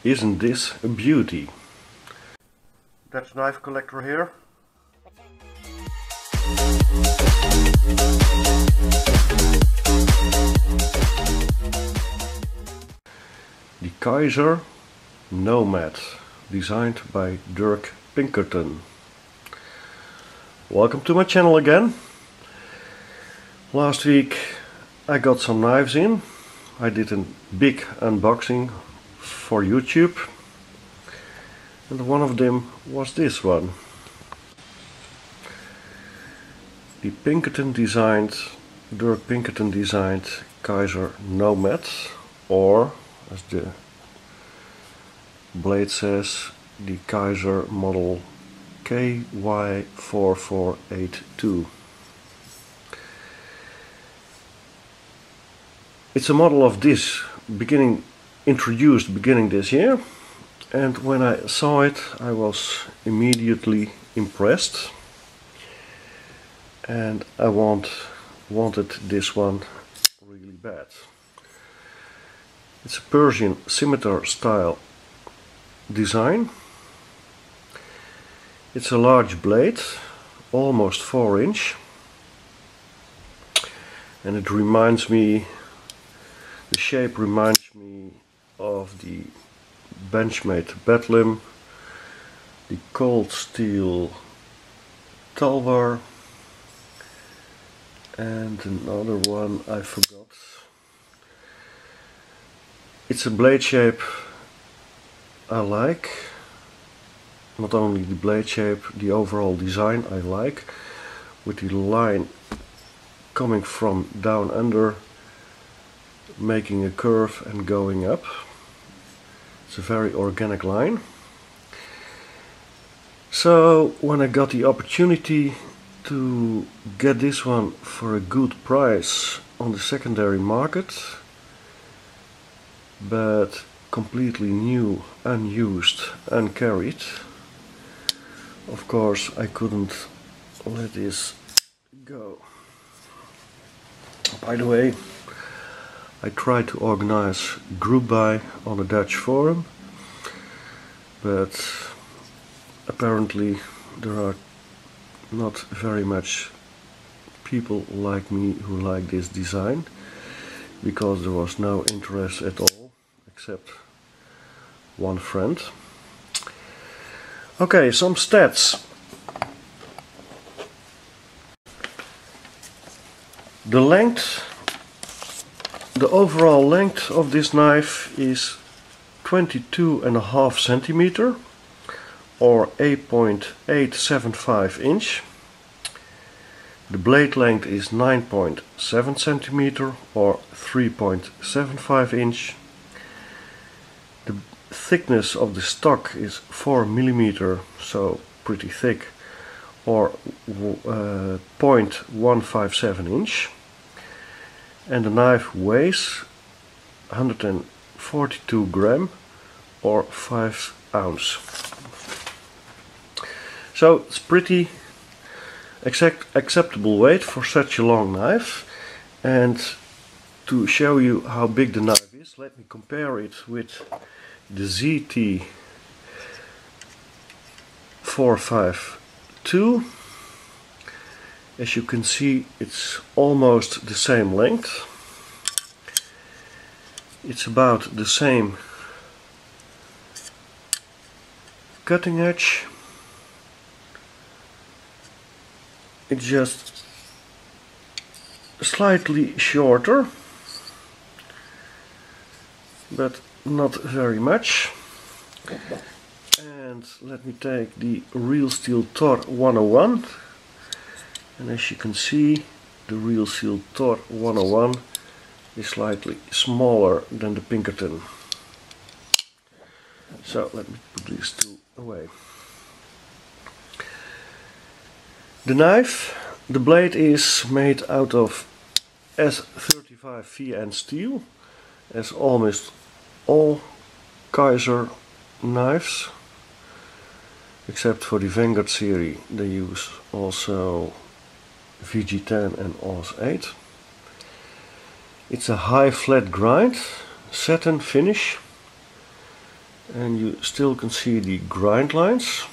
Isn't this a beauty? That's knife collector here. The Kizer Nomad, designed by Dirk Pinkerton. Welcome to my channel again. Last week I got some knives in. I did a big unboxing for YouTube, and one of them was this one. The Dirk Pinkerton designed Kizer Nomad, or as the blade says, the Kizer model KY4482. It's a model of this introduced beginning this year, and when I saw it I was immediately impressed, and I wanted this one really bad. It's a Persian scimitar style design. It's a large blade, almost 4-inch, and it the shape reminds me of the Benchmade Bedlam, the Cold Steel Talvar, and another one I forgot. It's a blade shape I like. Not only the blade shape, the overall design I like, with the line coming from down under, making a curve and going up. It's a very organic line. So when I got the opportunity to get this one for a good price on the secondary market, but completely new, unused, uncarried, of course I couldn't let this go. By the way, I tried to organize group buy on a Dutch forum, but apparently there are not very much people like me who like this design, because there was no interest at all except one friend. Okay, some stats. The overall length of this knife is 22.5 centimeter or 8.875 inch. The blade length is 9.7 centimeter or 3.75 inch. The thickness of the stock is 4 millimeter, so pretty thick, or 0.157 inch. And the knife weighs 142 gram or 5 ounce. So it's pretty acceptable weight for such a long knife. And to show you how big the knife is, let me compare it with the ZT 452. As you can see, it's almost the same length. It's about the same cutting edge. It's just slightly shorter, but not very much. And let me take the Real Steel Tor 101. And as you can see, the Real Steel Tor 101 is slightly smaller than the Pinkerton. So let me put these two away. The knife, the blade is made out of S35 VN steel, as almost all Kizer knives, except for the Vanguard series. They use also VG10 and AUS 8. It's a high flat grind, satin finish. and you still can see the grind lines.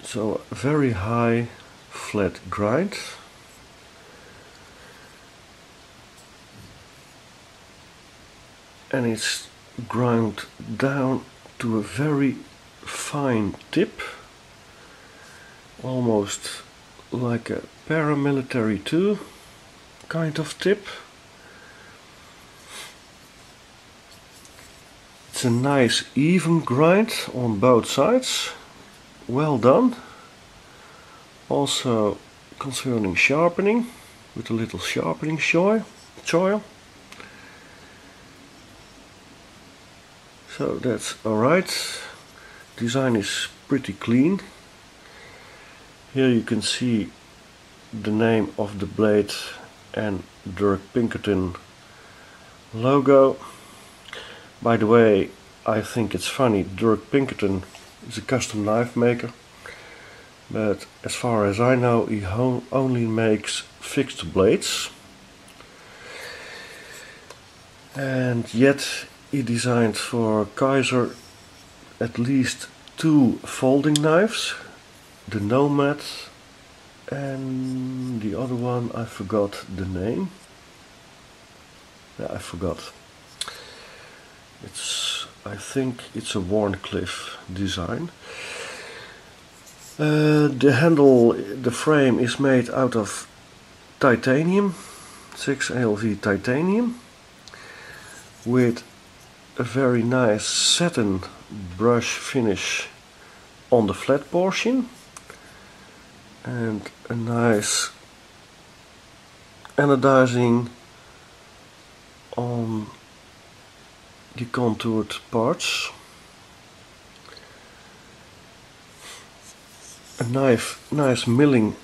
So very high flat grind. And it's ground down to a very fine tip, almost like a paramilitary 2 kind of tip. It's a nice even grind on both sides, well done. Also concerning sharpening, with a little sharpening choil. So that's alright. Design is pretty clean. Here you can see the name of the blade and Dirk Pinkerton logo. By the way, I think it's funny, Dirk Pinkerton is a custom knife maker, but as far as I know he only makes fixed blades, and yet he designed for Kizer at least 2 folding knives, the Nomad and the other one I forgot the name. Yeah, I forgot. I think it's a Warncliffe design. The handle, the frame is made out of titanium, 6ALV titanium, with a very nice satin brush finish on the flat portion and a nice anodizing on the contoured parts. A nice milling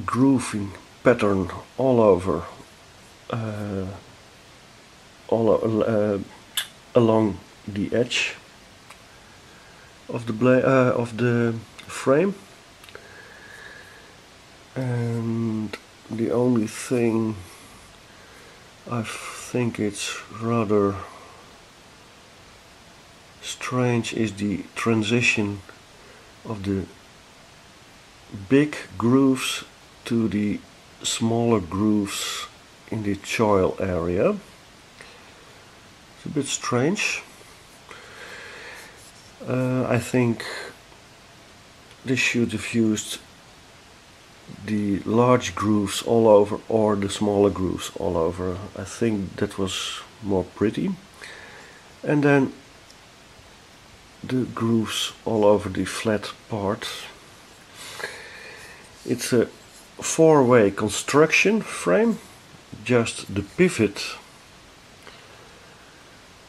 grooving pattern all over, along the edge of the frame. And the only thing I think it's rather strange is the transition of the big grooves to the smaller grooves in the choil area. It's a bit strange. I think this should have used the large grooves all over or the smaller grooves all over. I think that was more pretty. And then the grooves all over the flat part. It's a 4-way construction frame, just the pivot,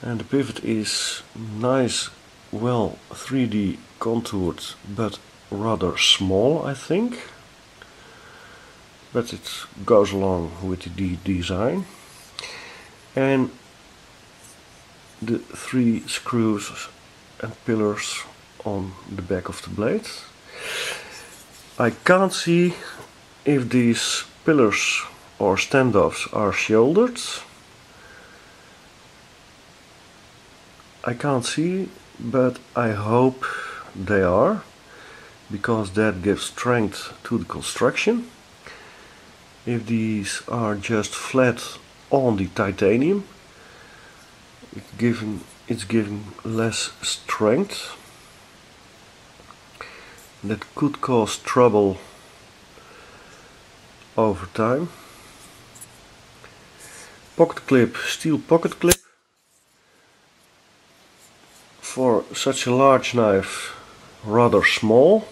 and the pivot is nice, well 3D contoured, but rather small, I think, but it goes along with the design. And the 3 screws and pillars on the back of the blade. I can't see if these pillars or standoffs are shouldered. I can't see, but I hope they are, because that gives strength to the construction. If these are just flat on the titanium, it's giving less strength. That could cause trouble over time. Pocket clip, steel pocket clip. For such a large knife, rather small,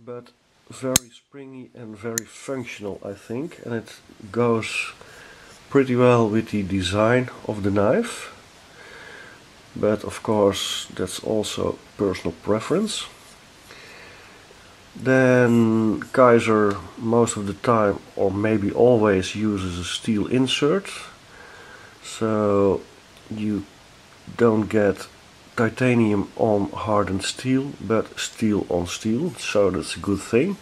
but very springy and very functional, I think, and it goes pretty well with the design of the knife. But of course that's also personal preference. Then Kizer most of the time, or maybe always, uses a steel insert, so you don't get titanium on hardened steel, but steel on steel, so that's a good thing.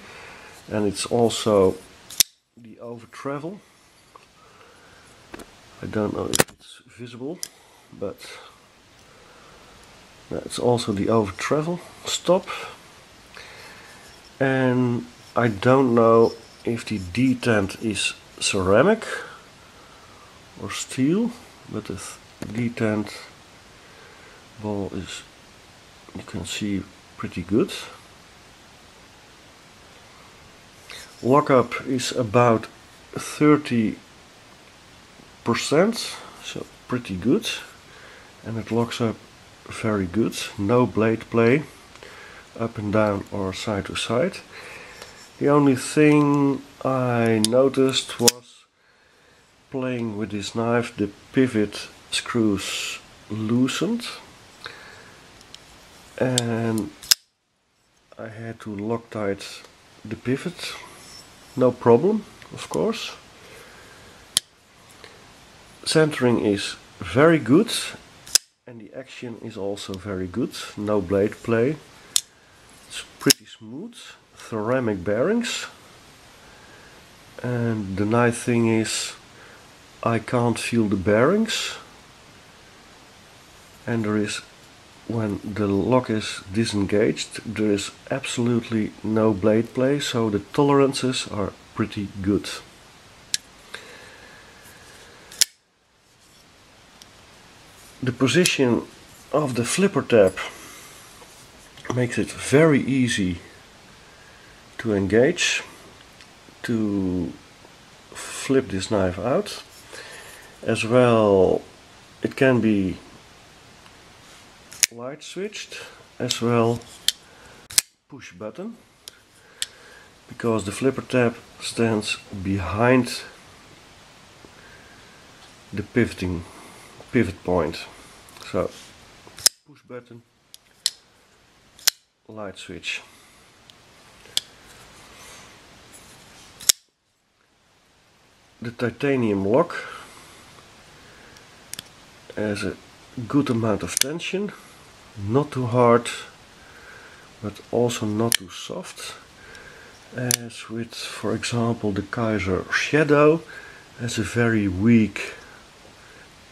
And it's also the over travel. I don't know if it's visible, but it's also the over travel stop. And I don't know if the detent is ceramic or steel, but the detent ball is, you can see, pretty good. Lockup is about 30%, so pretty good, and it locks up very good. No blade play up and down or side to side. The only thing I noticed was, playing with this knife, the pivot screws loosened and I had to Loctite the pivot. No problem, of course. Centering is very good and the action is also very good. No blade play. It's pretty smooth. Ceramic bearings. And the nice thing is, I can't feel the bearings. And there is, when the lock is disengaged, there is absolutely no blade play, so the tolerances are pretty good. The position of the flipper tab makes it very easy to engage, to flip this knife out. As well, it can be light switched, as well push button, because the flipper tab stands behind the pivot point. So push button, light switch. The titanium lock has a good amount of tension, not too hard but also not too soft, as with, for example, the Kizer Shadow has a very weak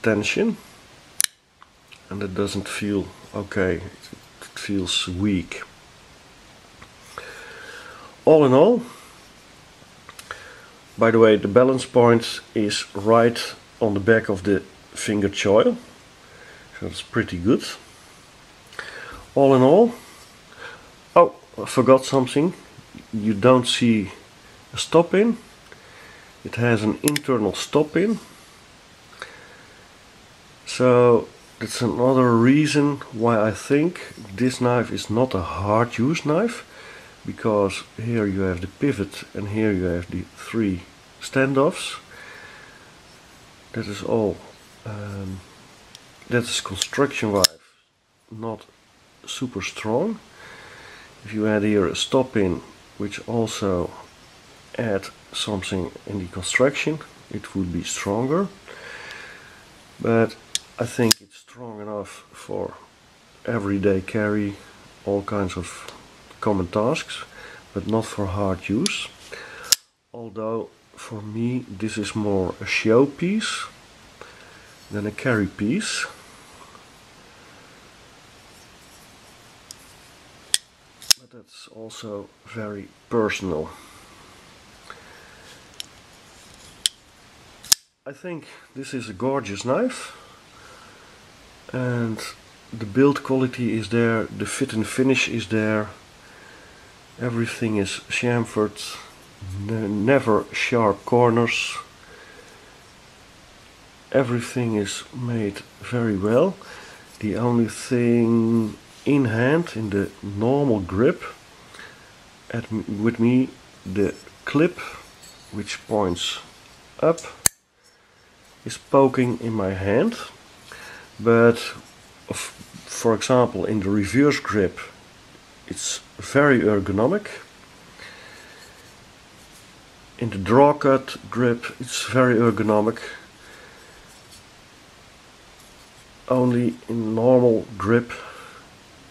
tension and it doesn't feel okay, it feels weak. All in all, by the way, the balance point is right on the back of the finger choil, so it's pretty good. All in all, oh, I forgot something, you don't see a stop pin. It has an internal stop pin, so that's another reason why I think this knife is not a hard use knife, because here you have the pivot and here you have the 3 standoffs. That is all. That is construction wise not super strong. If you add here a stop pin, which also add something in the construction, it would be stronger. But I think it's strong enough for everyday carry, all kinds of common tasks, but not for hard use. Although for me this is more a show piece than a carry piece. But that's also very personal. I think this is a gorgeous knife, and the build quality is there, the fit and finish is there, everything is chamfered, never sharp corners, everything is made very well. The only thing in hand, in the normal grip, with me, the clip which points up is poking in my hand, but for example in the reverse grip it's very ergonomic. In the draw cut grip it's very ergonomic. Only in normal grip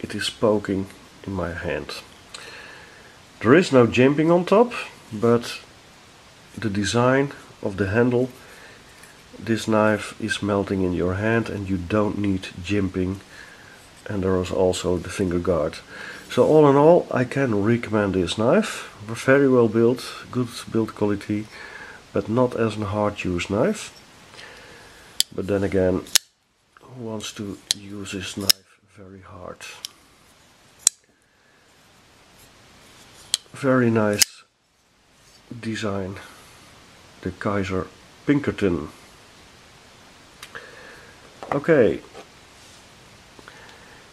it is poking in my hand. There is no jimping on top, but the design of the handle this knife is melting in your hand and you don't need jimping, and there is also the finger guard. So all in all, I can recommend this knife. Very well built, good build quality, but not as a hard use knife. But then again, who wants to use this knife very hard? Very nice design, the Kizer Pinkerton. Okay,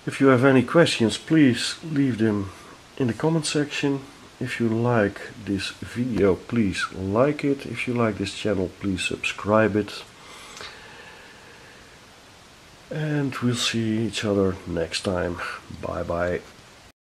if you have any questions, please leave them in the comment section. If you like this video, please like it. If you like this channel, please subscribe it. And we'll see each other next time. Bye bye.